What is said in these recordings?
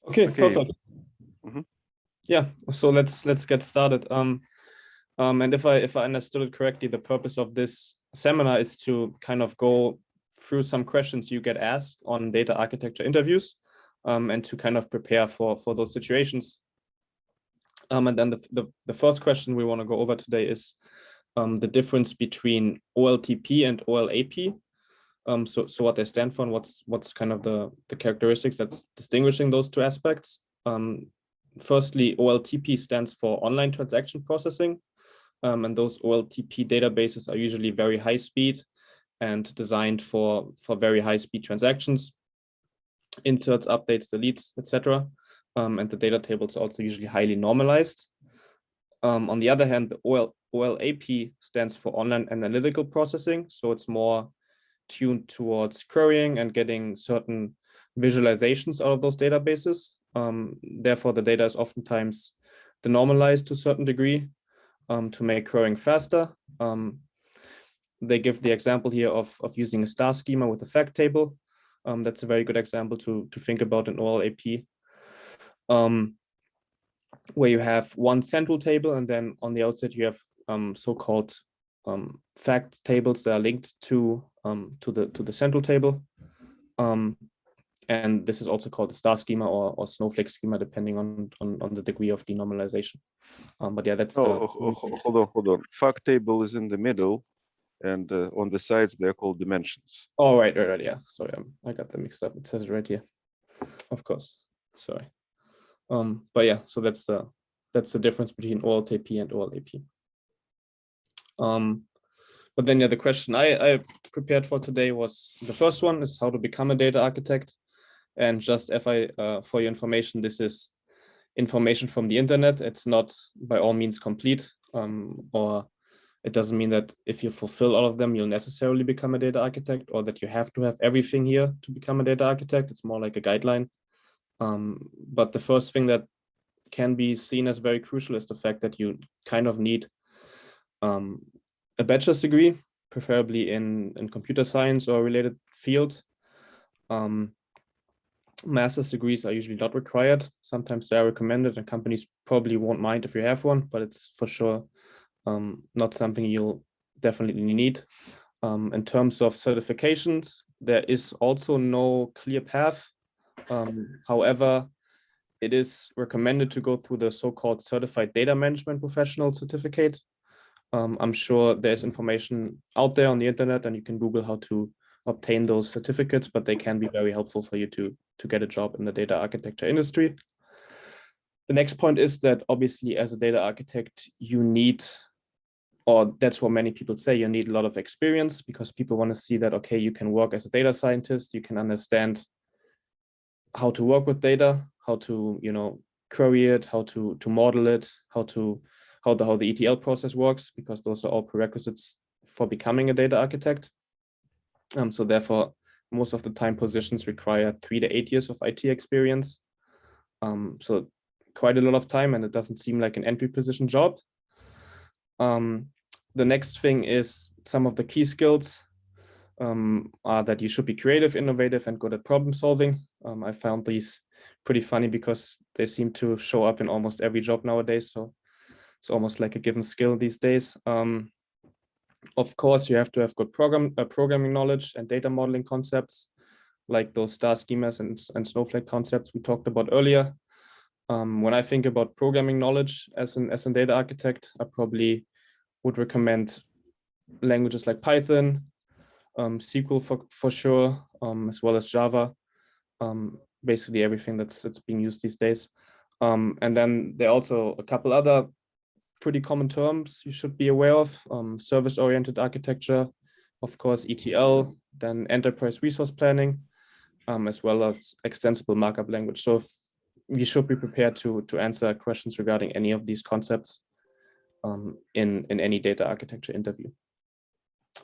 Okay, Okay. perfect. Mhm. Yeah, so let's get started. And if I understood it correctly, the purpose of this seminar is to kind of go through some questions you get asked on data architecture interviews, and to kind of prepare for those situations. And then the first question we want to go over today is the difference between OLTP and OLAP. So what they stand for and what's kind of the characteristics that's distinguishing those two aspects. Firstly, OLTP stands for online transaction processing, and those OLTP databases are usually very high speed and designed for very high speed transactions, inserts, updates, deletes, etc. And the data tables are also usually highly normalized. On the other hand, the OLAP stands for online analytical processing, so it's more tuned towards querying and getting certain visualizations out of those databases. Therefore, the data is oftentimes denormalized to a certain degree to make querying faster. They give the example here of using a star schema with a fact table. That's a very good example to think about in OLAP, where you have one central table, and then on the outside you have so-called fact tables that are linked to the central table. And this is also called the star schema or snowflake schema, depending on the degree of denormalization. But yeah, that's hold on. Fact table is in the middle, and on the sides they're called dimensions. Oh, right, yeah. Sorry, I got that mixed up. It says it right here. Of course. Sorry. But yeah, so that's the difference between OLTP and OLAP. But then, yeah, the question I prepared for today was, the first one is how to become a data architect. And just for your information, this is information from the internet. It's not by all means complete, or it doesn't mean that if you fulfill all of them, you'll necessarily become a data architect, or that you have to have everything here to become a data architect. It's more like a guideline. But the first thing that can be seen as very crucial is the fact that you kind of need a bachelor's degree, preferably in computer science or related field. Master's degrees are usually not required. Sometimes they are recommended, and companies probably won't mind if you have one, but it's for sure not something you'll definitely need. In terms of certifications, there is also no clear path. However, it is recommended to go through the so-called Certified Data Management Professional certificate. I'm sure there's information out there on the internet, and you can Google how to obtain those certificates, but they can be very helpful for you to get a job in the data architecture industry. The next point is that obviously as a data architect, you need, or that's what many people say, you need a lot of experience, because people want to see that, okay, you can work as a data scientist, you can understand how to work with data, how to, query it, how to model it, how the ETL process works, because those are all prerequisites for becoming a data architect. So therefore, most of the time positions require 3 to 8 years of IT experience. So quite a lot of time, and it doesn't seem like an entry position job. The next thing is some of the key skills are that you should be creative, innovative, and good at problem solving. I found these pretty funny because they seem to show up in almost every job nowadays. So it's almost like a given skill these days. Of course, you have to have good programming knowledge and data modeling concepts, like those star schemas and snowflake concepts we talked about earlier. When I think about programming knowledge as a data architect, I probably would recommend languages like Python, SQL for sure, as well as Java, basically everything that's being used these days. And then there are also a couple other pretty common terms you should be aware of. Service-oriented architecture, of course, ETL, then enterprise resource planning, as well as extensible markup language. So you should be prepared to answer questions regarding any of these concepts in any data architecture interview.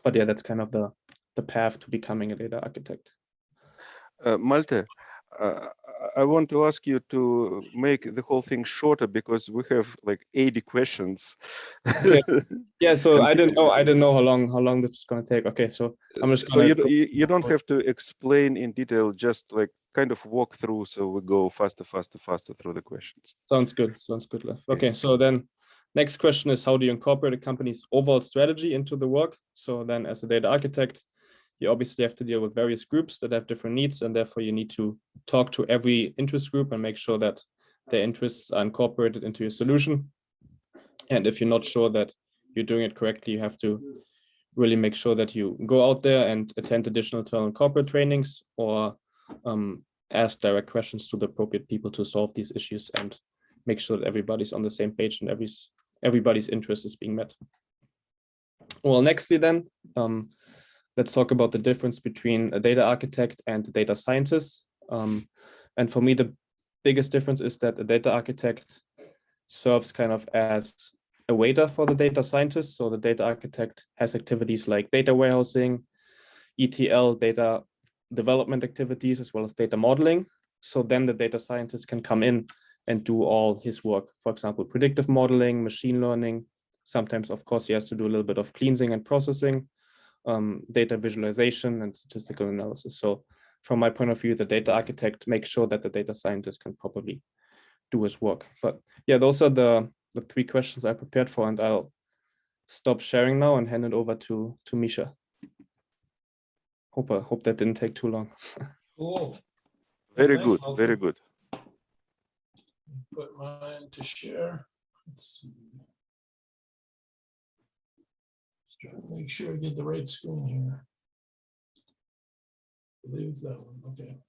But yeah, that's kind of the path to becoming a data architect. Malte, I want to ask you to make the whole thing shorter because we have like 80 questions. Okay. Yeah, so And I didn't know how long this is going to take. Okay, so I'm just so going you, to you don't have to explain in detail, just like kind of walk through so we go faster through the questions. Sounds good. Sounds good, Lev. Okay, so then next question is, how do you incorporate a company's overall strategy into the work? So then as a data architect, you obviously have to deal with various groups that have different needs, and therefore you need to talk to every interest group and make sure that their interests are incorporated into your solution. And if you're not sure that you're doing it correctly, you have to really make sure that you go out there and attend additional internal corporate trainings, or ask direct questions to the appropriate people to solve these issues and make sure that everybody's on the same page and everybody's interest is being met. Well, nextly then, let's talk about the difference between a data architect and a data scientist. And for me, the biggest difference is that a data architect serves kind of as a waiter for the data scientist. So the data architect has activities like data warehousing, ETL, data development activities, as well as data modeling. So then the data scientist can come in and do all his work. For example, predictive modeling, machine learning. Sometimes, of course, he has to do a little bit of cleansing and processing, data visualization and statistical analysis. So from my point of view, the data architect makes sure that the data scientist can properly do his work. But yeah, those are the three questions I prepared for, and I'll stop sharing now and hand it over to Misha. Hope that didn't take too long. Cool. Very good, very good. Put mine to share. Let's see. Just trying to make sure I get the right screen here. I believe it's that one. Okay.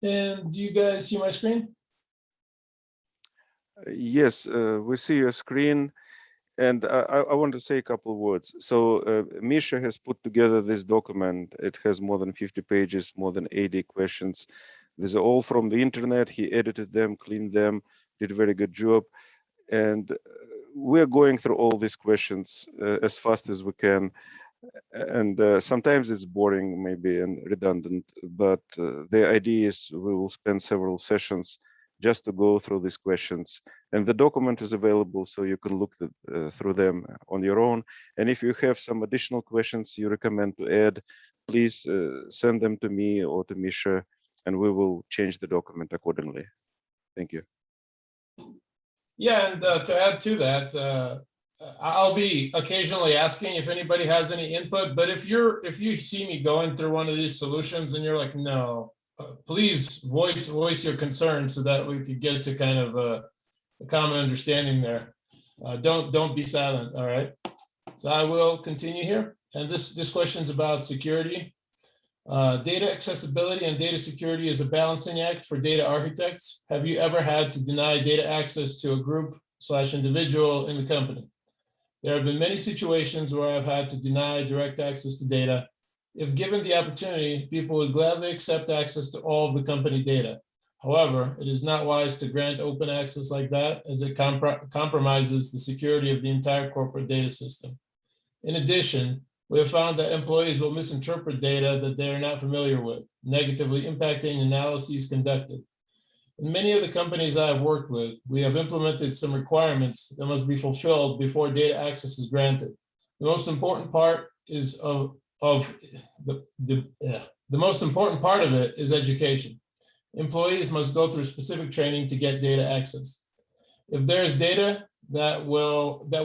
And do you guys see my screen? Yes, we see your screen. And I want to say a couple of words. So Misha has put together this document. It has more than 50 pages, more than 80 questions. These are all from the internet. He edited them, cleaned them, did a very good job. And we're going through all these questions as fast as we can. And sometimes it's boring, maybe, and redundant. But the idea is we will spend several sessions just to go through these questions. And the document is available, so you can look through them on your own. And if you have some additional questions you recommend to add, please send them to me or to Misha, and we will change the document accordingly. Thank you. Yeah, and to add to that, I'll be occasionally asking if anybody has any input, but if you see me going through one of these solutions and you're like, no, please voice your concern so that we could get to kind of a common understanding there. Don't be silent. All right. So I will continue here. And this question is about security. Data accessibility and data security is a balancing act for data architects. Have you ever had to deny data access to a group/individual in the company? There have been many situations where I've had to deny direct access to data. If given the opportunity, people would gladly accept access to all of the company data. However, it is not wise to grant open access like that, as it compromises the security of the entire corporate data system. In addition, we have found that employees will misinterpret data that they are not familiar with, negatively impacting analyses conducted. In many of the companies I have worked with, we have implemented some requirements that must be fulfilled before data access is granted. The most important part is the most important part of it is education. Employees must go through specific training to get data access. If there is data that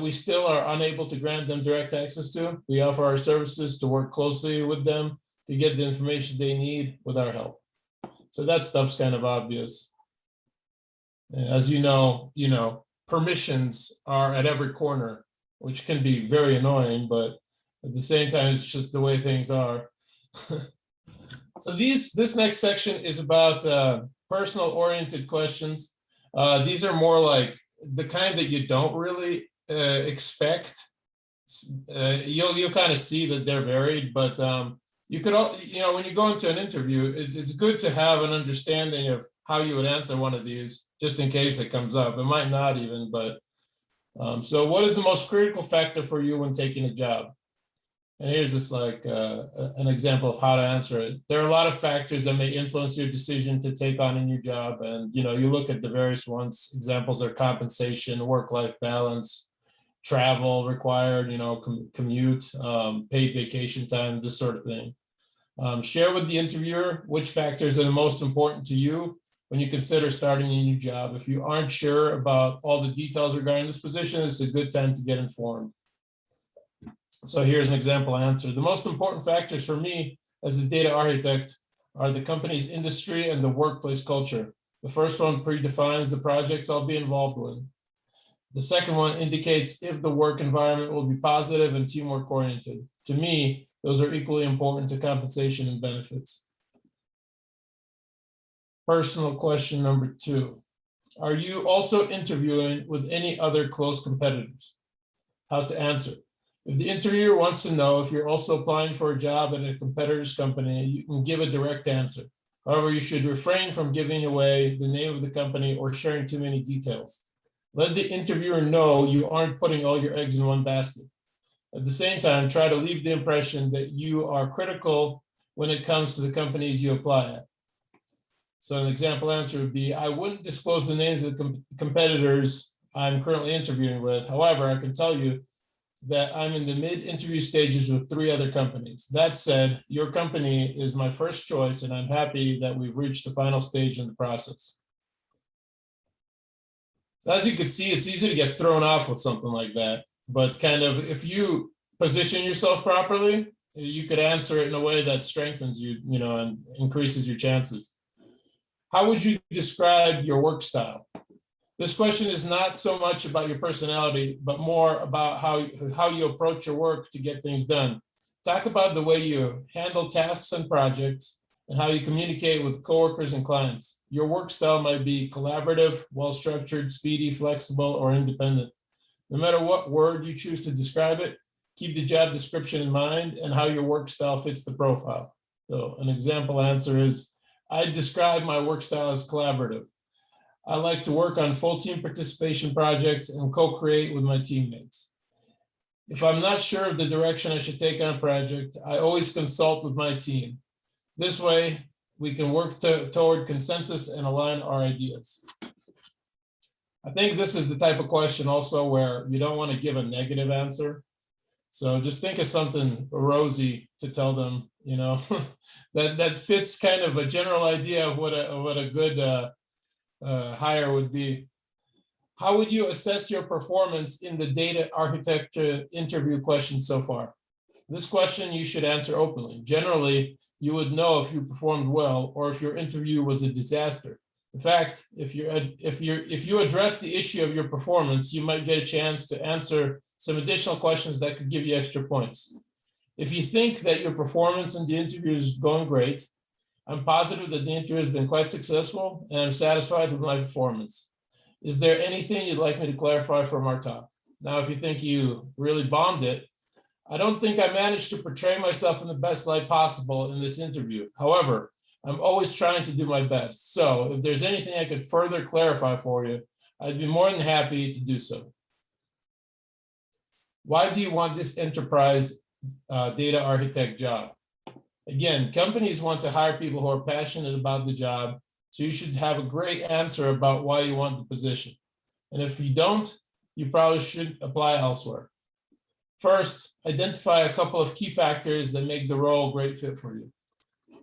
we still are unable to grant them direct access to, we offer our services to work closely with them to get the information they need with our help. So that stuff's kind of obvious. As you know, permissions are at every corner, which can be very annoying, but at the same time, it's just the way things are. So this next section is about personal oriented questions. These are more like the kind that you don't really expect. You'll kind of see that they're varied, but you could, when you go into an interview, it's good to have an understanding of how you would answer one of these, just in case it comes up. It might not even, but so what is the most critical factor for you when taking a job? And here's just like an example of how to answer it. There are a lot of factors that may influence your decision to take on a new job. And, you look at the various ones. Examples are compensation, work-life balance, travel required, commute, paid vacation time, this sort of thing. Share with the interviewer which factors are the most important to you when you consider starting a new job. If you aren't sure about all the details regarding this position, it's a good time to get informed. So here's an example answer. The most important factors for me as a data architect are the company's industry and the workplace culture. The first one predefines the projects I'll be involved with. The second one indicates if the work environment will be positive and teamwork oriented. To me, those are equally important to compensation and benefits. Personal question number 2. Are you also interviewing with any other close competitors? How to answer. If the interviewer wants to know if you're also applying for a job at a competitor's company, you can give a direct answer. However, you should refrain from giving away the name of the company or sharing too many details. Let the interviewer know you aren't putting all your eggs in one basket. At the same time, try to leave the impression that you are critical when it comes to the companies you apply at. So an example answer would be, I wouldn't disclose the names of the competitors I'm currently interviewing with. However, I can tell you that I'm in the mid-interview stages with 3 other companies. That said, your company is my first choice, and I'm happy that we've reached the final stage in the process. So as you can see, it's easy to get thrown off with something like that. But kind of if you position yourself properly, you could answer it in a way that strengthens you, and increases your chances. How would you describe your work style? This question is not so much about your personality, but more about how you approach your work to get things done. Talk about the way you handle tasks and projects and how you communicate with coworkers and clients. Your work style might be collaborative, well-structured, speedy, flexible, or independent. No matter what word you choose to describe it, keep the job description in mind and how your work style fits the profile. So an example answer is, I describe my work style as collaborative. I like to work on full team participation projects and co-create with my teammates. If I'm not sure of the direction I should take on a project, I always consult with my team. This way, we can work toward consensus and align our ideas. I think this is the type of question also where you don't want to give a negative answer. So just think of something rosy to tell them, that fits kind of a general idea of what a good hire would be. How would you assess your performance in the data architecture interview question so far? This question you should answer openly. Generally, you would know if you performed well or if your interview was a disaster. In fact, if you address the issue of your performance, you might get a chance to answer some additional questions that could give you extra points. If you think that your performance in the interview is going great, I'm positive that the interview has been quite successful and I'm satisfied with my performance. Is there anything you'd like me to clarify from our talk? Now, if you think you really bombed it, I don't think I managed to portray myself in the best light possible in this interview. However, I'm always trying to do my best. So if there's anything I could further clarify for you, I'd be more than happy to do so. Why do you want this enterprise data architect job? Again, companies want to hire people who are passionate about the job, so you should have a great answer about why you want the position. And if you don't, you probably should apply elsewhere. First, identify a couple of key factors that make the role a great fit for you.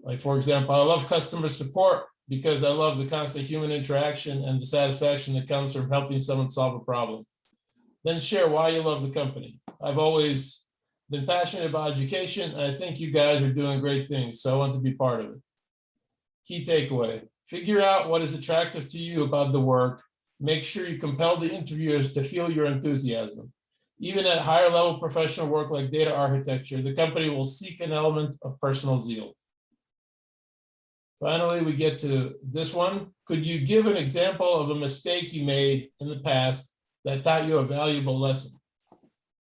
Like, for example, I love customer support because I love the constant human interaction and the satisfaction that comes from helping someone solve a problem. Then share why you love the company. I've always been passionate about education, and I think you guys are doing great things, so I want to be part of it. Key takeaway, figure out what is attractive to you about the work. Make sure you compel the interviewers to feel your enthusiasm. Even at higher level professional work like data architecture, the company will seek an element of personal zeal. Finally, we get to this one. Could you give an example of a mistake you made in the past that taught you a valuable lesson?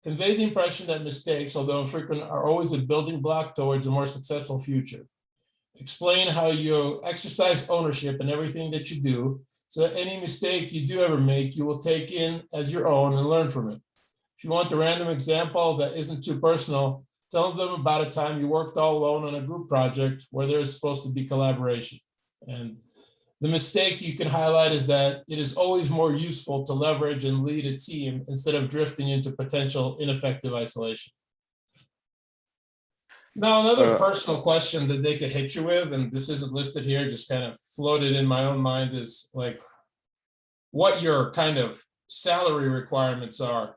Convey the impression that mistakes, although infrequent, are always a building block towards a more successful future. Explain how you exercise ownership in everything that you do, so that any mistake you do ever make, you will take in as your own and learn from it. If you want a random example that isn't too personal, Tell them about a time you worked all alone on a group project where there is supposed to be collaboration. And the mistake you can highlight is that it is always more useful to leverage and lead a team instead of drifting into potential ineffective isolation. Now, another personal question that they could hit you with, and this isn't listed here, just kind of floated in my own mind, is like what your kind of salary requirements are.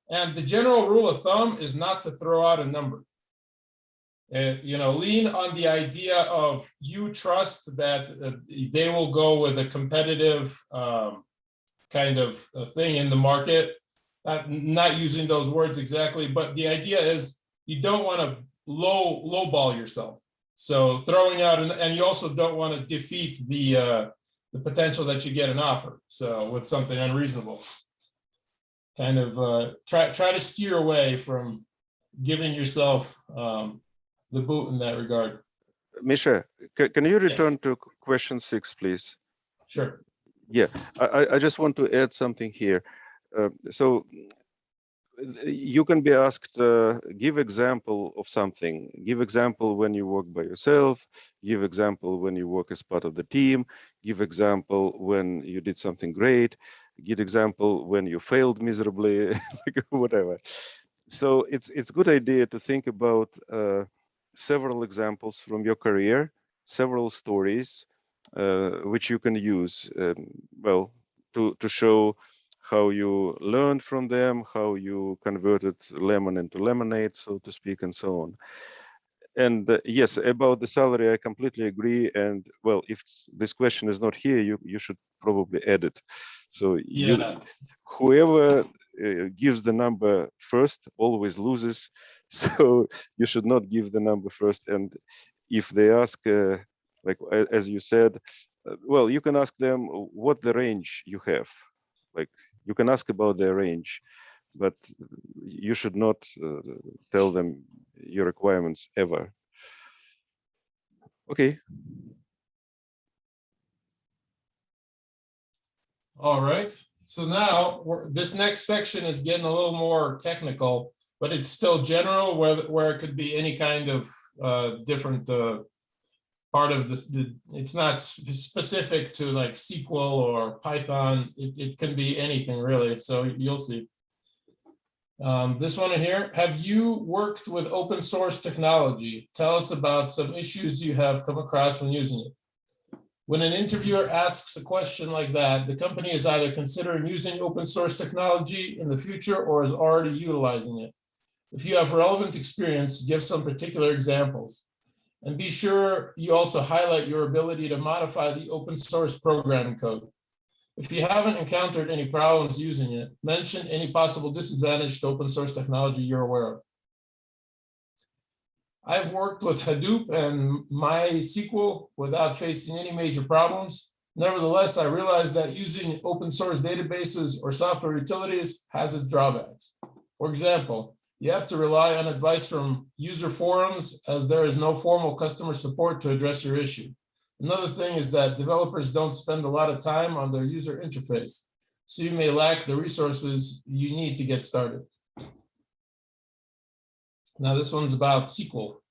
And the general rule of thumb is not to throw out a number. Lean on the idea of you trust that they will go with a competitive kind of thing in the market. Not using those words exactly, but the idea is you don't want to lowball yourself. So throwing out, and you also don't want to defeat the potential that you get an offer. So with something unreasonable, kind of try to steer away from giving yourself the boot in that regard. Misha, can you return to question 6, please? Sure. Yeah, I just want to add something here. So you can be asked, give example of something. Give example when you work by yourself. Give example when you work as part of the team. Give example when you did something great. Give example when you failed miserably, like whatever. So it's a good idea to think about several examples from your career, several stories, which you can use, well, to show how you learned from them, how you converted lemon into lemonade, so to speak, and so on. And yes, about the salary, I completely agree. And well, if this question is not here, you should probably add it. So whoever gives the number first always loses. So you should not give the number first. And if they ask, like as you said, well, you can ask them what the range you have. Like you can ask about their range, but you should not tell them your requirements ever. Okay. All right. So now this next section is getting a little more technical, but it's still general, where it could be any kind of different part of this. It's not specific to like SQL or Python. It can be anything really. So you'll see. This one here, have you worked with open source technology? Tell us about some issues you have come across when using it. When an interviewer asks a question like that, the company is either considering using open source technology in the future or is already utilizing it. If you have relevant experience, give some particular examples. And be sure you also highlight your ability to modify the open source programming code. If you haven't encountered any problems using it, mention any possible disadvantage to open source technology you're aware of. I've worked with Hadoop and MySQL without facing any major problems. Nevertheless, I realized that using open source databases or software utilities has its drawbacks. For example, you have to rely on advice from user forums as there is no formal customer support to address your issue. Another thing is that developers don't spend a lot of time on their user interface, so you may lack the resources you need to get started. Now this one's about SQL.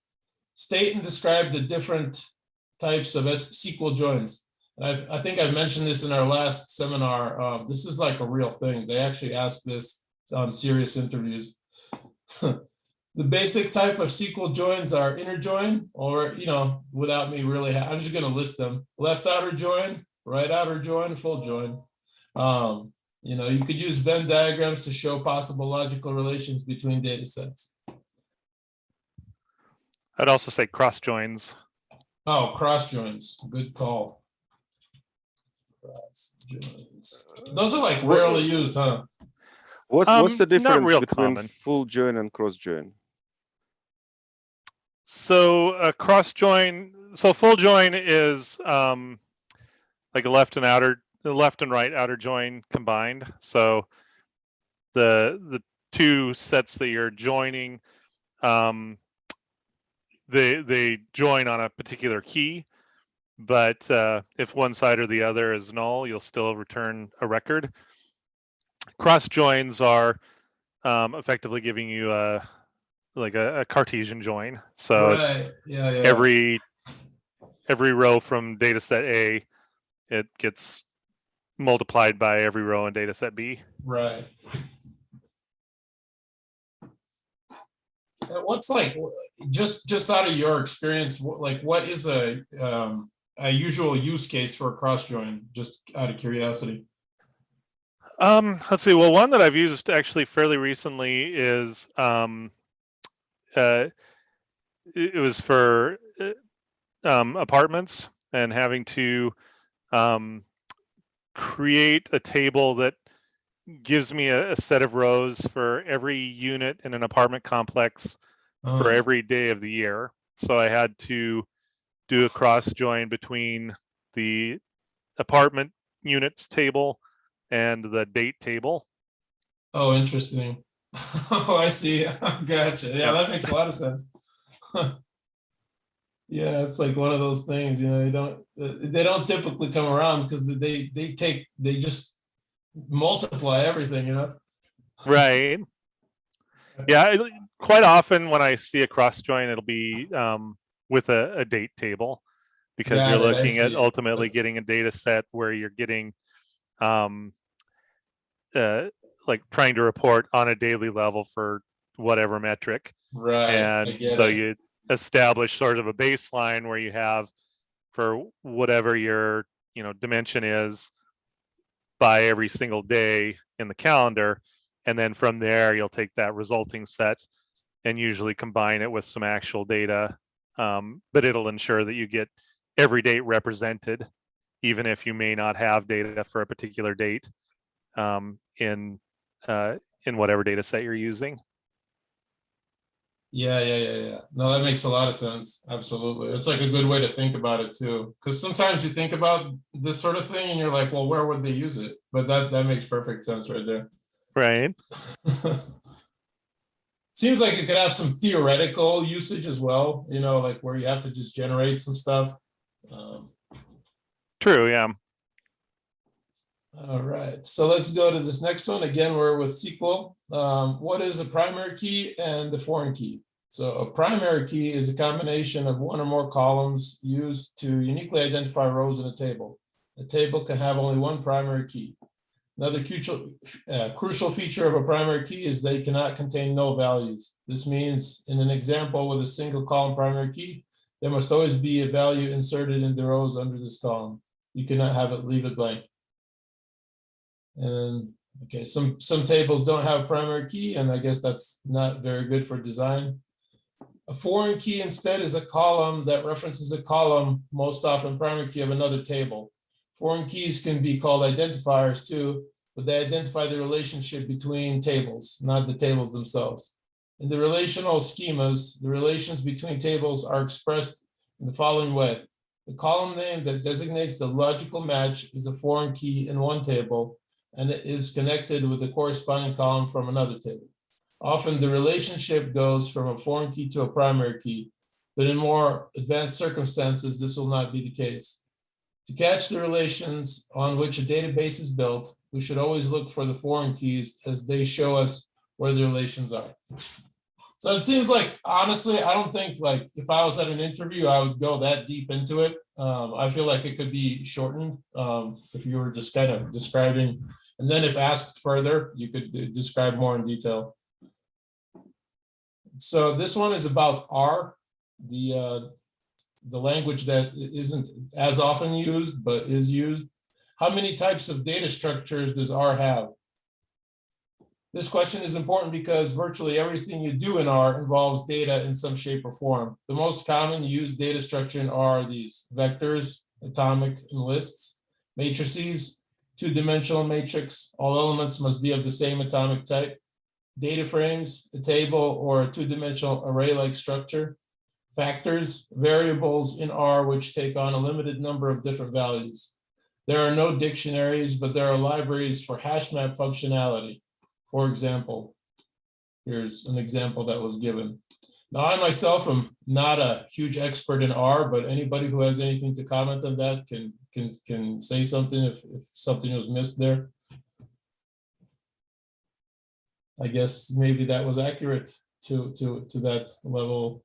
State and describe the different types of SQL joins. And I think I've mentioned this in our last seminar. This is like a real thing. They actually ask this on serious interviews. The basic type of SQL joins are inner join, or, without me really, I'm just going to list them. Left outer join, right outer join, full join. You could use Venn diagrams to show possible logical relations between data sets. I'd also say cross joins. Oh, cross joins. Good call. Cross joins. Those are like rarely used, huh? What's the difference between common. Full join and cross join? So a cross join, so full join is like a left and right outer join combined. So the two sets that you're joining, they join on a particular key, but if one side or the other is null, you'll still return a record. Cross joins are effectively giving you like a Cartesian join. So it's Right. Yeah. Yeah. every row from data set A, it gets multiplied by every row in data set B. Right. What's like just out of your experience, like what is a usual use case for a cross join? Just out of curiosity. Let's see. Well, one that I've used actually fairly recently is it was for apartments and having to create a table that gives me a set of rows for every unit in an apartment complex for every day of the year. So I had to do a cross join between the apartment units table and the date table. Oh, interesting. Oh, I see. Gotcha. Yeah, that makes a lot of sense. Yeah, it's like one of those things, you know, they don't typically come around because they just multiply everything, you know. Right. Yeah, quite often when I see a cross join, it'll be with a date table, because you're Got it, I looking at see. ultimately getting a data set where you're getting like trying to report on a daily level for whatever metric. Right, I And get so it. you establish sort of a baseline where you have for whatever your dimension is by every single day in the calendar. And then from there, you'll take that resulting set and usually combine it with some actual data. But it'll ensure that you get every date represented, even if you may not have data for a particular date in whatever data set you're using. Yeah. No, that makes a lot of sense. Absolutely. It's like a good way to think about it too. Because sometimes you think about this sort of thing and you're like, well, where would they use it? But that makes perfect sense right there. Right. Seems like it could have some theoretical usage as well, you know, like where you have to just generate some stuff. True, yeah. All right, so let's go to this next one. Again, we're with SQL. What is a primary key and the foreign key? So a primary key is a combination of one or more columns used to uniquely identify rows in a table. A table can have only one primary key. Another crucial feature of a primary key is they cannot contain null values. This means in an example with a single column primary key, there must always be a value inserted in the rows under this column. You cannot have it leave it blank. And okay, some tables don't have a primary key, and I guess that's not very good for design. A foreign key instead is a column that references a column, most often primary key of another table. Foreign keys can be called identifiers too, but they identify the relationship between tables, not the tables themselves. In the relational schemas, the relations between tables are expressed in the following way. The column name that designates the logical match is a foreign key in one table, and it is connected with the corresponding column from another table. Often the relationship goes from a foreign key to a primary key, but in more advanced circumstances, this will not be the case. To catch the relations on which a database is built, we should always look for the foreign keys as they show us where the relations are. So it seems like, honestly, I don't think like if I was at an interview, I would go that deep into it. I feel like it could be shortened if you were just kind of describing, and then if asked further, you could describe more in detail. So this one is about R, the language that isn't as often used, but is used. How many types of data structures does R have? This question is important because virtually everything you do in R involves data in some shape or form. The most common used data structure in R are these: vectors, atomic, and lists, matrices, two-dimensional matrix. All elements must be of the same atomic type. Data frames, a table, or a two-dimensional array-like structure. Factors, variables in R which take on a limited number of different values. There are no dictionaries, but there are libraries for hash map functionality. For example, here's an example that was given. Now, I myself am not a huge expert in R, but anybody who has anything to comment on that can say something if something was missed there. I guess maybe that was accurate. to that level.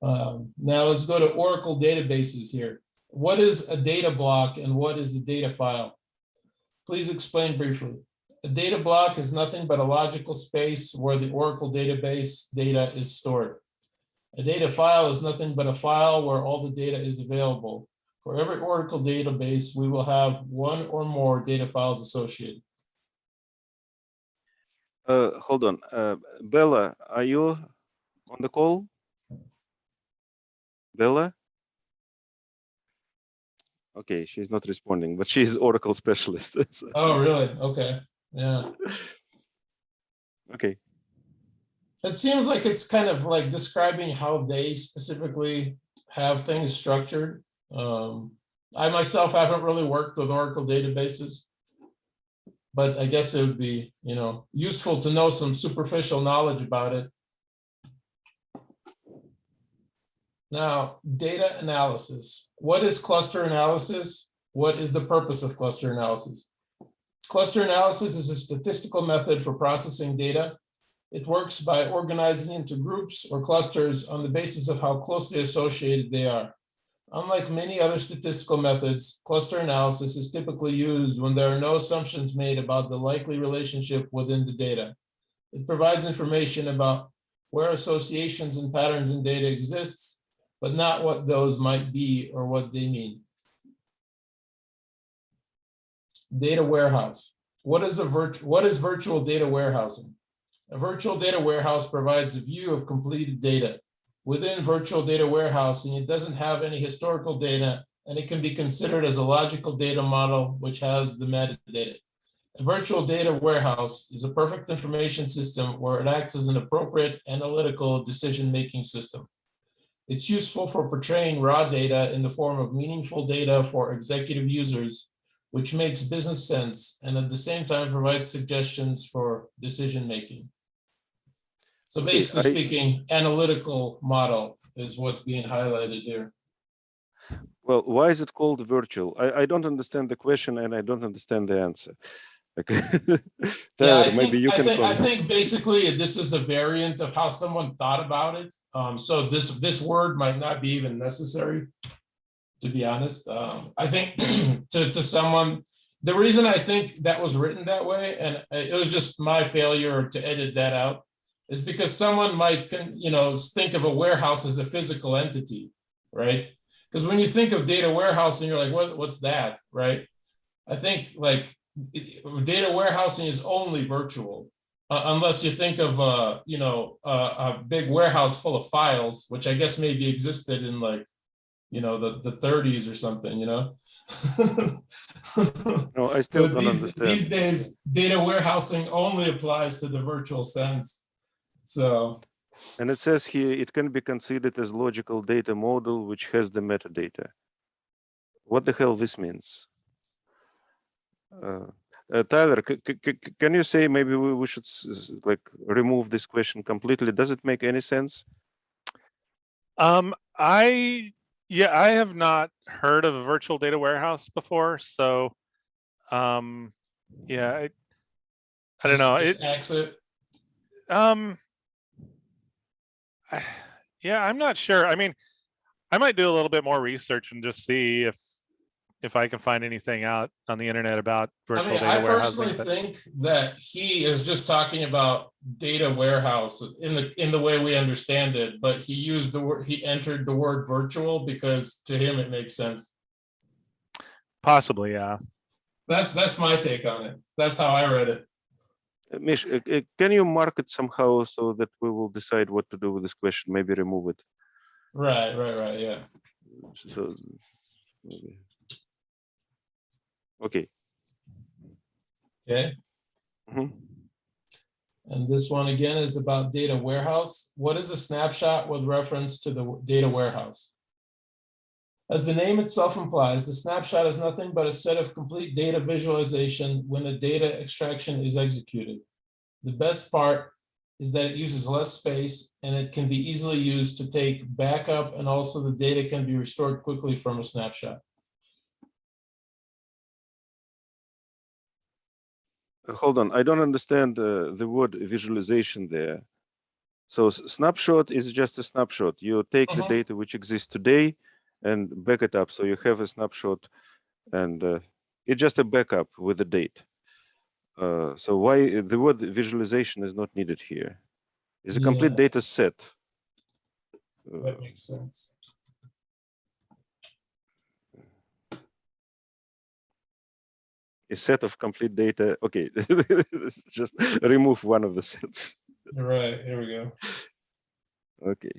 Now let's go to Oracle databases here. What is a data block and what is the data file? Please explain briefly. A data block is nothing but a logical space where the Oracle database data is stored. A data file is nothing but a file where all the data is available. For every Oracle database, we will have one or more data files associated. Hold on. Bella, are you on the call? Bella? Okay, she's not responding, but she's Oracle specialist. Oh, really? Okay. Yeah. Okay. It seems like it's kind of like describing how they specifically have things structured. I myself haven't really worked with Oracle databases, but I guess it would be, useful to know some superficial knowledge about it. Now, data analysis. What is cluster analysis? What is the purpose of cluster analysis? Cluster analysis is a statistical method for processing data. It works by organizing into groups or clusters on the basis of how closely associated they are. Unlike many other statistical methods, cluster analysis is typically used when there are no assumptions made about the likely relationship within the data. It provides information about where associations and patterns in data exists, but not what those might be or what they mean. Data warehouse. What is virtual data warehousing? A virtual data warehouse provides a view of completed data. Within virtual data warehousing, it doesn't have any historical data, and it can be considered as a logical data model which has the metadata. A virtual data warehouse is a perfect information system where it acts as an appropriate analytical decision-making system. It's useful for portraying raw data in the form of meaningful data for executive users, which makes business sense and at the same time provides suggestions for decision-making. So basically speaking, analytical model is what's being highlighted here. Well, why is it called virtual? I don't understand the question and I don't understand the answer. Okay. Tyler, maybe you can comment. I think basically this is a variant of how someone thought about it. So this word might not be even necessary, to be honest. I think to someone, the reason I think that was written that way, and it was just my failure to edit that out, is because someone might, think of a warehouse as a physical entity, right? Because when you think of data warehousing, you're like, what's that, right? I think like data warehousing is only virtual, unless you think of a big warehouse full of files, which I guess maybe existed in like, the 30s or something, No, I still don't understand. These days, data warehousing only applies to the virtual sense. So. And it says here, it can be considered as logical data model, which has the metadata. What the hell this means? Tyler, can you say maybe we should like remove this question completely? Does it make any sense? I have not heard of a virtual data warehouse before, so I don't know. Exit. I'm not sure. I mean, I might do a little bit more research and just see if I can find anything out on the internet about virtual data warehousing. I personally think that he is just talking about data warehouse in the way we understand it, but he entered the word virtual because to him it makes sense. Possibly, yeah. That's my take on it. That's how I read it. Mish, can you mark it somehow so that we will decide what to do with this question? Maybe remove it. Right, yeah. So, okay. Okay. Mm-hmm. And this one again is about data warehouse. What is a snapshot with reference to the data warehouse? As the name itself implies, the snapshot is nothing but a set of complete data visualization when a data extraction is executed. The best part is that it uses less space and it can be easily used to take backup, and also the data can be restored quickly from a snapshot. Hold on, I don't understand the word visualization there. So snapshot is just a snapshot. You take the data which exists today and back it up. So you have a snapshot, and it's just a backup with the date. So why the word visualization is not needed here? It's a complete data set. That makes sense. A set of complete data. Okay, just remove one of the sets. Right, here we go. Okay.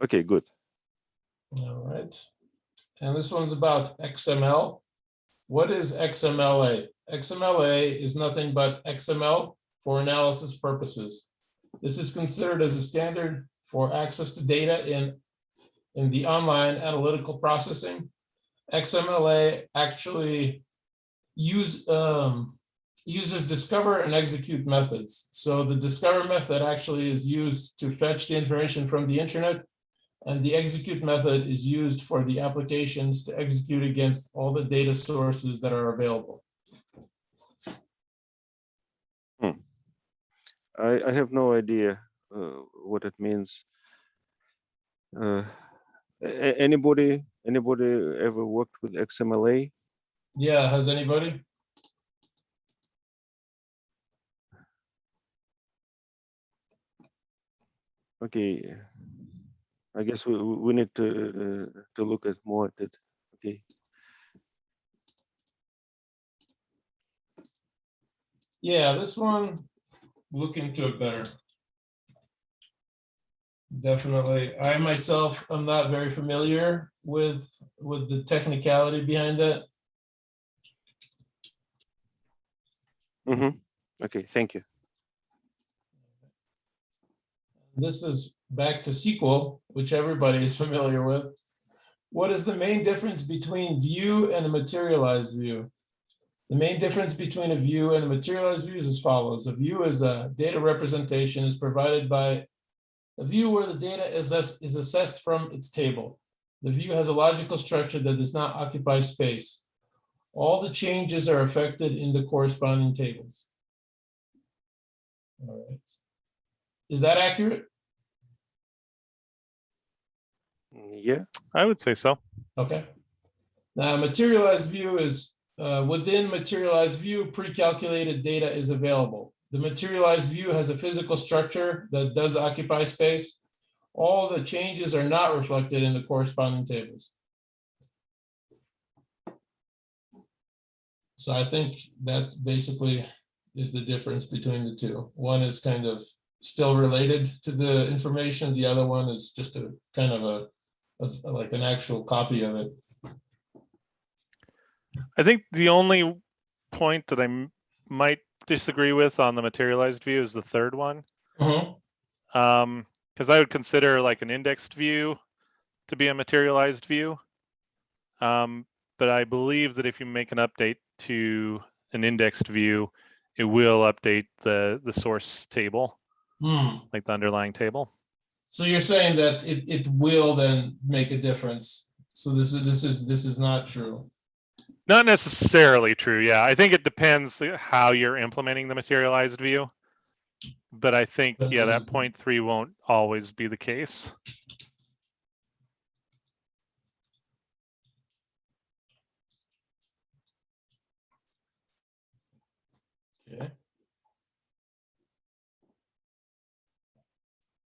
Okay, good. All right. And this one's about XML. What is XMLA? XMLA is nothing but XML for analysis purposes. This is considered as a standard for access to data in the online analytical processing. XMLA actually uses discover and execute methods. So the discover method actually is used to fetch the information from the internet, and the execute method is used for the applications to execute against all the data sources that are available. I have no idea what it means. Anybody ever worked with XMLA? Yeah, has anybody? Okay, I guess we need to look at more at it. Okay. Yeah, this one, look into it better. Definitely. I myself, I'm not very familiar with the technicality behind that. Okay, thank you. This is back to SQL, which everybody is familiar with. What is the main difference between view and a materialized view? The main difference between a view and a materialized view is as follows. A view is a data representation is provided by a view where the data is assessed from its table. The view has a logical structure that does not occupy space. All the changes are affected in the corresponding tables. All right. Is that accurate? Yeah. I would say so. Okay. Now, materialized view is within materialized view, pre-calculated data is available. The materialized view has a physical structure that does occupy space. All the changes are not reflected in the corresponding tables. So I think that basically is the difference between the two. One is kind of still related to the information. The other one is just a kind of like an actual copy of it. I think the only point that I might disagree with on the materialized view is the third one. Because I would consider like an indexed view to be a materialized view. But I believe that if you make an update to an indexed view, it will update the source table, like the underlying table. So you're saying that it will then make a difference. So this is not true. Not necessarily true. Yeah, I think it depends how you're implementing the materialized view. But I think, yeah, that 0.3 won't always be the case. Okay.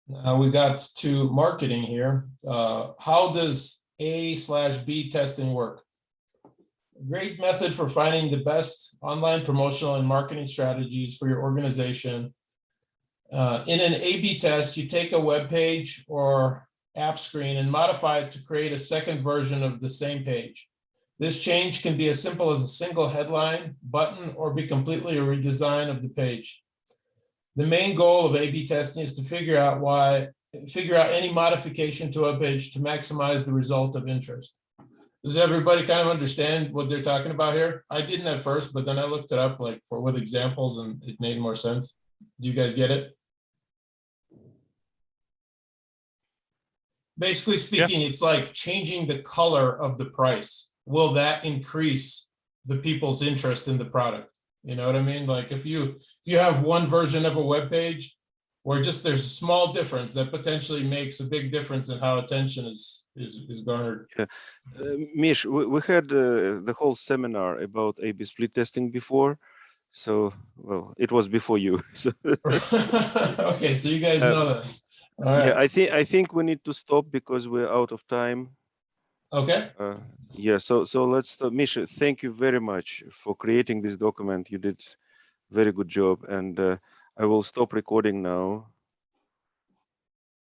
Now we got to marketing here. How does A/B testing work? A great method for finding the best online promotional and marketing strategies for your organization. In an A/B test, you take a web page or app screen and modify it to create a second version of the same page. This change can be as simple as a single headline, button, or be completely a redesign of the page. The main goal of A/B testing is to figure out any modification to a page to maximize the result of interest. Does everybody kind of understand what they're talking about here? I didn't at first, but then I looked it up with examples and it made more sense. Do you guys get it? Basically speaking, yeah. It's like changing the color of the price. Will that increase the people's interest in the product? You know what I mean? Like if you have one version of a web page or just there's a small difference that potentially makes a big difference in how attention is garnered. Mish, we had the whole seminar about A/B split testing before, so well, it was before you. So Okay, so you guys know that. All yeah, right. I think we need to stop because we're out of time. Okay. Yeah, so let's stop. Misha, thank you very much for creating this document. You did very good job, and I will stop recording now.